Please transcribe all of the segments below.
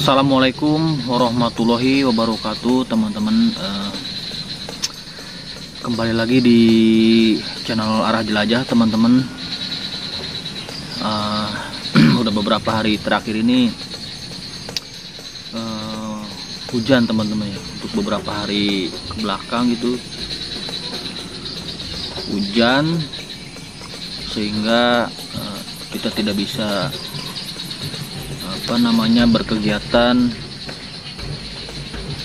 Assalamualaikum warahmatullahi wabarakatuh, teman-teman. Kembali lagi di channel Arah Jelajah, teman-teman. Udah beberapa hari terakhir ini hujan, teman-teman, ya. Untuk beberapa hari ke belakang gitu hujan, sehingga kita tidak bisa berkegiatan,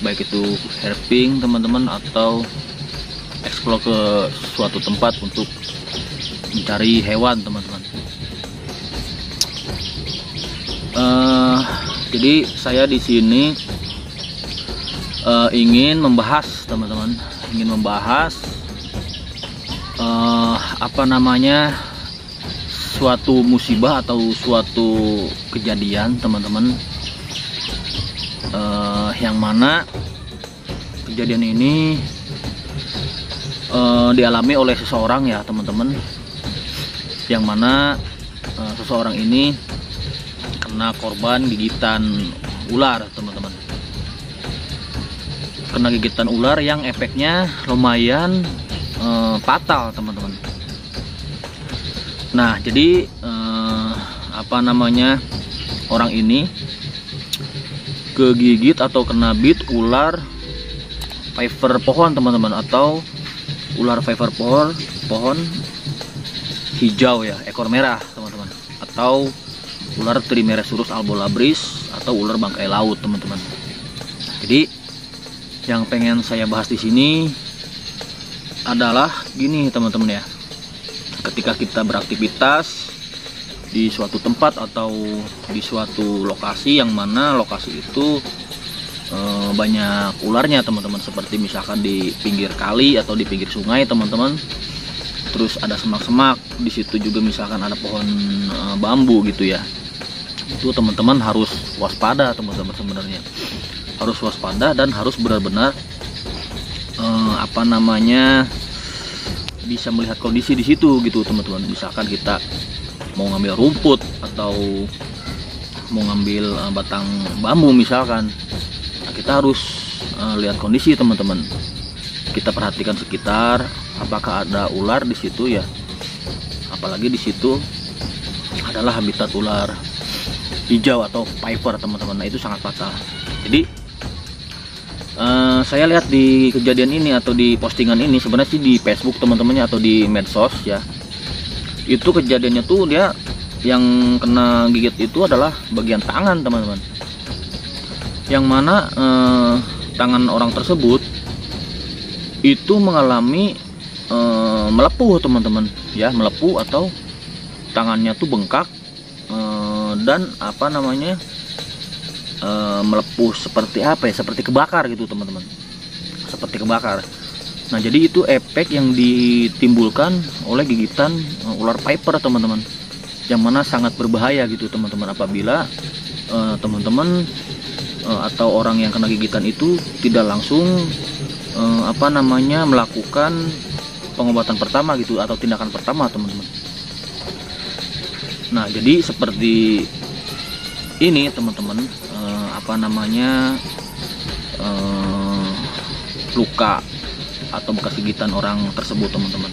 baik itu herping, teman-teman, atau eksplor ke suatu tempat untuk mencari hewan, teman-teman. Jadi saya di sini ingin membahas, teman-teman, suatu musibah atau suatu kejadian, teman-teman, yang mana kejadian ini dialami oleh seseorang, ya, teman-teman, yang mana seseorang ini kena korban gigitan ular, teman-teman. Kena gigitan ular yang efeknya lumayan fatal, teman-teman. Nah, jadi orang ini kegigit atau kena bit ular viper pohon, teman-teman, atau ular viper pohon hijau, ya, ekor merah, teman-teman, atau ular Trimeresurus albolabris atau ular bangkai laut, teman-teman. Jadi yang pengen saya bahas di sini adalah gini, teman-teman, ya. Ketika kita beraktivitas di suatu tempat atau di suatu lokasi, yang mana lokasi itu banyak ularnya, teman-teman, seperti misalkan di pinggir kali atau di pinggir sungai, teman-teman. Terus ada semak-semak, di situ juga misalkan ada pohon bambu gitu, ya. Itu teman-teman harus waspada, teman-teman, sebenarnya harus waspada dan harus benar-benar bisa melihat kondisi di situ gitu, teman-teman. Misalkan kita mau ngambil rumput atau mau ngambil batang bambu misalkan, nah, kita harus lihat kondisi, teman-teman. Kita perhatikan sekitar, apakah ada ular di situ, ya. Apalagi di situ adalah habitat ular hijau atau viper, teman-teman. Nah, itu sangat fatal. Jadi saya lihat di kejadian ini atau di postingan ini, sebenarnya sih di Facebook, teman-temannya, atau di medsos, ya. Itu kejadiannya tuh dia yang kena gigit itu adalah bagian tangan, teman-teman. Yang mana tangan orang tersebut itu mengalami melepuh, teman-teman, ya, melepuh atau tangannya tuh bengkak dan melepuh seperti seperti kebakar gitu, teman-teman, seperti kebakar. Nah, jadi itu efek yang ditimbulkan oleh gigitan ular viper, teman-teman, yang mana sangat berbahaya gitu, teman-teman, apabila teman-teman atau orang yang kena gigitan itu tidak langsung melakukan pengobatan pertama gitu, atau tindakan pertama, teman-teman. Nah, jadi seperti ini, teman-teman, luka atau bekas gigitan orang tersebut, teman-teman.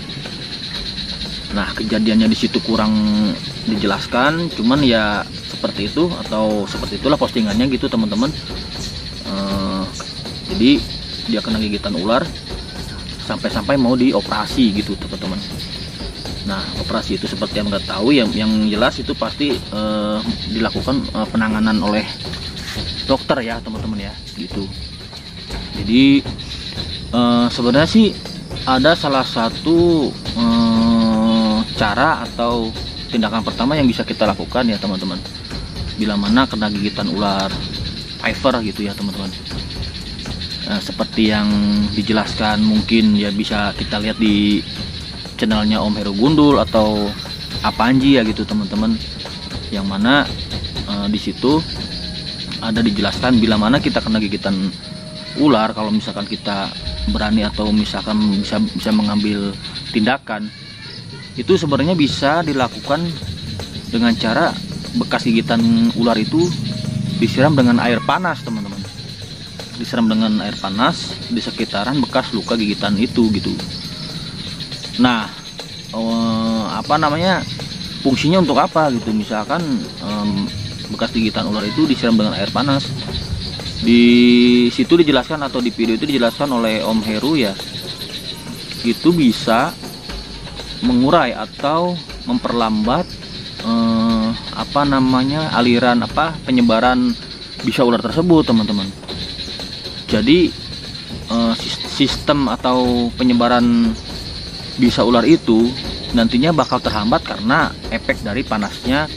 Nah, kejadiannya di situ kurang dijelaskan, cuman ya seperti itu, atau seperti itulah postingannya gitu, teman-teman. Jadi dia kena gigitan ular sampai mau dioperasi gitu, teman-teman. Nah, operasi itu seperti yang nggak tahu, yang jelas itu pasti dilakukan penanganan oleh dokter, ya, teman-teman, ya, gitu. Jadi sebenarnya sih ada salah satu cara atau tindakan pertama yang bisa kita lakukan, ya, teman-teman, bila mana kena gigitan ular viper gitu, ya, teman-teman. Seperti yang dijelaskan, mungkin ya bisa kita lihat di channelnya Om Heru Gundul atau Apanji, ya, gitu, teman-teman, yang mana di situ ada dijelaskan bila mana kita kena gigitan ular, kalau misalkan kita berani atau misalkan bisa mengambil tindakan, itu sebenarnya bisa dilakukan dengan cara bekas gigitan ular itu disiram dengan air panas teman-teman, disiram dengan air panas di sekitaran bekas luka gigitan itu gitu. Nah, apa namanya, fungsinya untuk apa gitu? Misalkan bekas gigitan ular itu disiram dengan air panas. Di situ dijelaskan, atau di video itu dijelaskan oleh Om Heru ya, itu bisa mengurai atau memperlambat apa namanya, aliran penyebaran bisa ular tersebut teman-teman. Jadi sistem atau penyebaran bisa ular itu nantinya bakal terhambat karena efek dari panasnya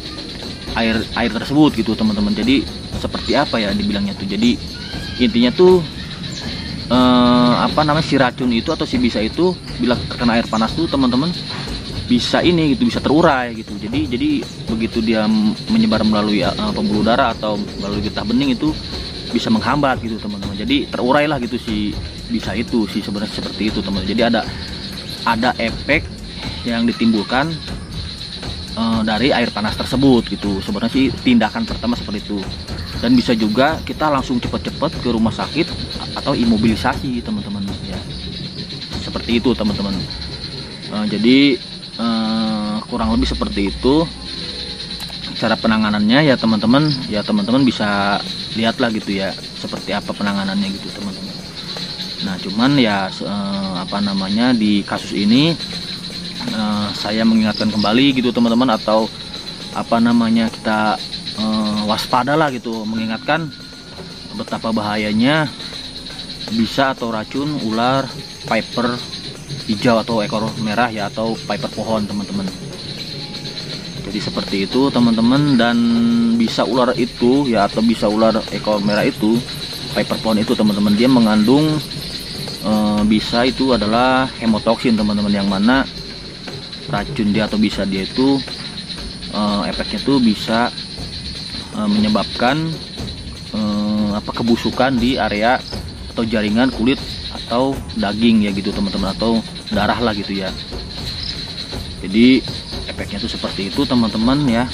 air tersebut gitu teman-teman. Jadi seperti apa ya dibilangnya tuh, jadi intinya tuh apa namanya, si racun itu atau si bisa itu bila terkena air panas tuh teman-teman bisa ini gitu, bisa terurai gitu. Jadi begitu dia menyebar melalui pembuluh darah atau melalui getah bening itu bisa menghambat gitu teman-teman. Jadi terurai lah gitu si bisa itu sih sebenarnya, seperti itu teman-teman. Jadi ada efek yang ditimbulkan dari air panas tersebut gitu. Sebenarnya sih tindakan pertama seperti itu. Dan bisa juga kita langsung cepat-cepat ke rumah sakit atau imobilisasi teman-teman ya. Seperti itu teman-teman. Jadi kurang lebih seperti itu cara penanganannya ya teman-teman. Ya teman-teman bisa lihatlah gitu ya seperti apa penanganannya gitu teman-teman. Nah cuman ya apa namanya, di kasus ini saya mengingatkan kembali gitu teman-teman, atau apa namanya, kita waspada lah gitu, mengingatkan betapa bahayanya bisa atau racun ular viper hijau atau ekor merah ya, atau viper pohon teman-teman. Jadi seperti itu teman-teman. Dan bisa ular itu ya, atau bisa ular ekor merah itu, viper pohon itu teman-teman, dia mengandung bisa itu adalah hemotoksin teman-teman, yang mana racun dia atau bisa dia itu efeknya tuh bisa menyebabkan kebusukan di area atau jaringan kulit atau daging ya gitu teman-teman, atau darah lah gitu ya. Jadi efeknya tuh seperti itu teman-teman ya.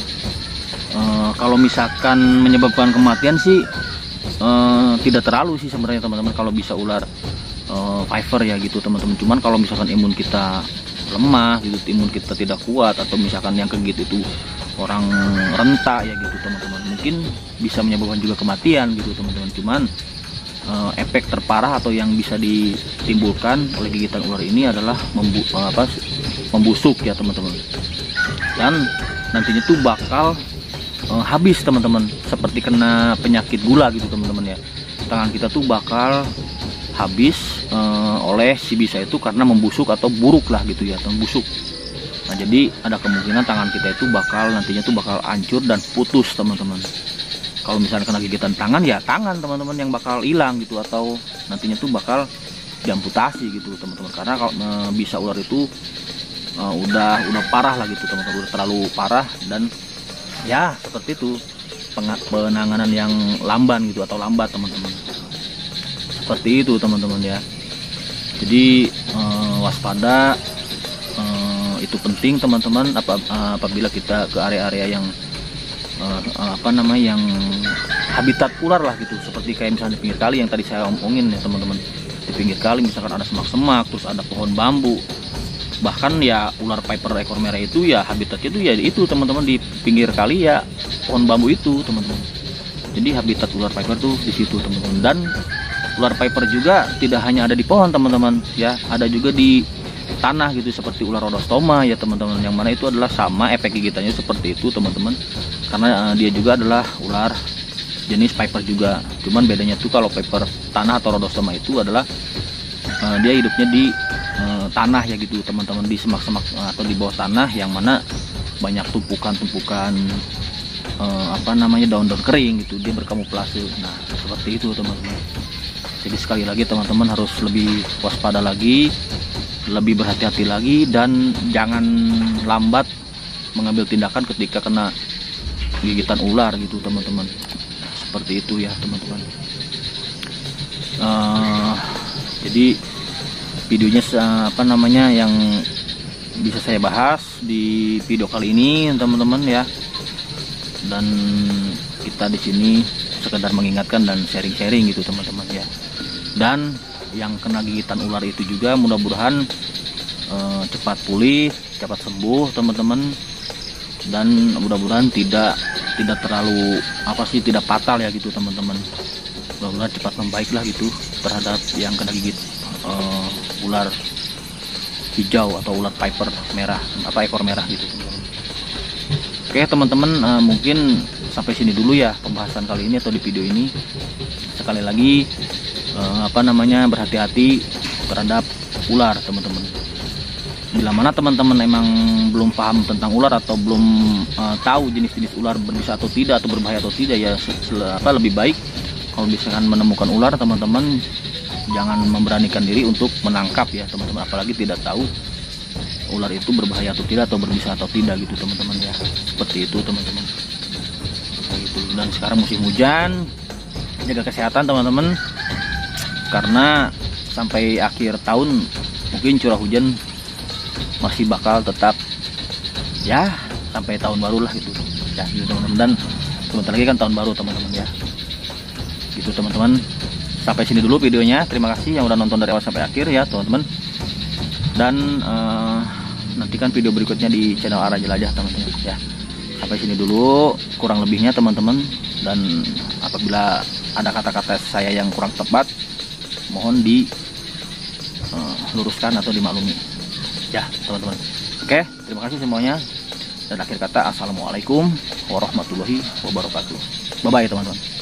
Kalau misalkan menyebabkan kematian sih tidak terlalu sih sebenarnya teman-teman kalau bisa ular viper ya gitu teman-teman. Cuman kalau misalkan imun kita lemah gitu, imun kita tidak kuat, atau misalkan yang kegigit itu orang renta ya gitu teman-teman, mungkin bisa menyebabkan juga kematian gitu teman-teman. Cuman efek terparah atau yang bisa ditimbulkan oleh gigitan ular ini adalah membusuk ya teman-teman, dan nantinya tuh bakal habis teman-teman, seperti kena penyakit gula gitu teman-teman ya. Tangan kita tuh bakal habis oleh si bisa itu karena membusuk atau buruk lah gitu ya, membusuk. Nah jadi ada kemungkinan tangan kita itu nantinya tuh bakal hancur dan putus teman-teman. Kalau misalnya kena gigitan tangan ya tangan teman-teman yang bakal hilang gitu, atau nantinya tuh bakal diamputasi gitu teman-teman. Karena kalau bisa ular itu udah parah lah gitu teman-teman, udah terlalu parah, dan ya seperti itu penanganan yang lamban gitu atau lambat teman-teman. Seperti itu teman-teman ya. Jadi waspada itu penting teman-teman, apabila kita ke area-area yang yang habitat ular lah gitu, seperti kayak misalnya di pinggir kali yang tadi saya omongin ya teman-teman. Di pinggir kali misalkan ada semak-semak, terus ada pohon bambu, bahkan ya ular viper ekor merah itu ya habitatnya itu ya itu teman-teman, di pinggir kali ya pohon bambu itu teman-teman. Jadi habitat ular viper tuh di situ teman-teman. Dan ular viper juga tidak hanya ada di pohon teman-teman ya, ada juga di tanah gitu, seperti ular rhodostoma ya teman-teman, yang mana itu adalah sama efek gigitannya seperti itu teman-teman, karena dia juga adalah ular jenis viper juga. Cuman bedanya tuh kalau viper tanah atau rhodostoma itu adalah dia hidupnya di tanah ya gitu teman-teman, di semak-semak atau di bawah tanah, yang mana banyak tumpukan-tumpukan daun-daun kering gitu, dia berkamuflase. Nah seperti itu teman-teman. Jadi sekali lagi teman-teman harus lebih waspada lagi, lebih berhati-hati lagi, dan jangan lambat mengambil tindakan ketika kena gigitan ular gitu teman-teman. Seperti itu ya teman-teman. Jadi videonya yang bisa saya bahas di video kali ini teman-teman ya. Dan kita di sini sekedar mengingatkan dan sharing-sharing gitu teman-teman ya. Dan yang kena gigitan ular itu juga mudah-mudahan cepat pulih, cepat sembuh teman-teman, dan mudah-mudahan tidak terlalu tidak fatal ya gitu teman-teman. Mudah-mudahan cepat membaik lah gitu terhadap yang kena gigit ular hijau atau ular viper merah, ekor merah gitu teman-teman. Oke teman-teman, mungkin sampai sini dulu ya pembahasan kali ini atau di video ini. Sekali lagi berhati-hati terhadap ular teman-teman. Bila mana teman-teman emang belum paham tentang ular atau belum tahu jenis-jenis ular berbisa atau tidak atau berbahaya atau tidak ya, lebih baik kalau misalkan menemukan ular teman-teman jangan memberanikan diri untuk menangkap ya teman-teman, apalagi tidak tahu ular itu berbahaya atau tidak atau berbisa atau tidak gitu teman-teman ya. Seperti itu teman-teman. Gitu. Dan sekarang musim hujan, jaga kesehatan teman-teman, karena sampai akhir tahun mungkin curah hujan masih bakal tetap ya sampai tahun baru lah gitu ya gitu teman-teman. Dan sebentar lagi kan tahun baru teman-teman ya gitu teman-teman. Sampai sini dulu videonya, terima kasih yang udah nonton dari awal sampai akhir ya teman-teman. Dan nantikan video berikutnya di channel Arah Jelajah teman-teman ya. Sampai sini dulu kurang lebihnya teman-teman, dan apabila ada kata-kata saya yang kurang tepat mohon diluruskan atau dimaklumi ya teman-teman. Oke, terima kasih semuanya, dan akhir kata assalamualaikum warahmatullahi wabarakatuh. Bye bye teman-teman.